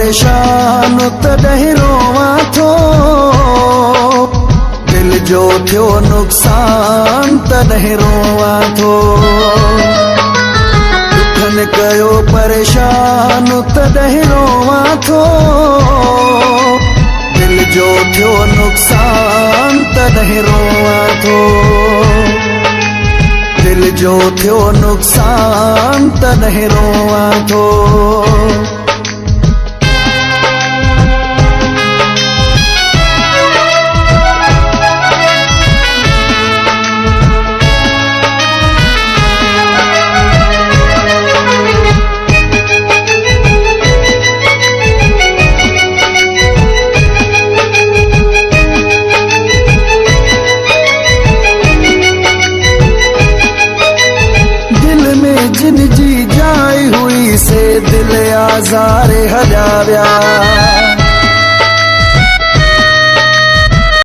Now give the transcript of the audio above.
परेशान तॾहिं रोवां थो, दिल जो थियो नुक़सान तॾहिं रोवां थो। दुखन कयो परेशान तॾहिं रोवां थो, दिल जो थियो नुक़सान तॾहिं रोवां थो। दिल जो थियो नुक़सान तॾहिं रोवां थो। जिन जी जाई हुई से दिल आज़ारे हलिया विया,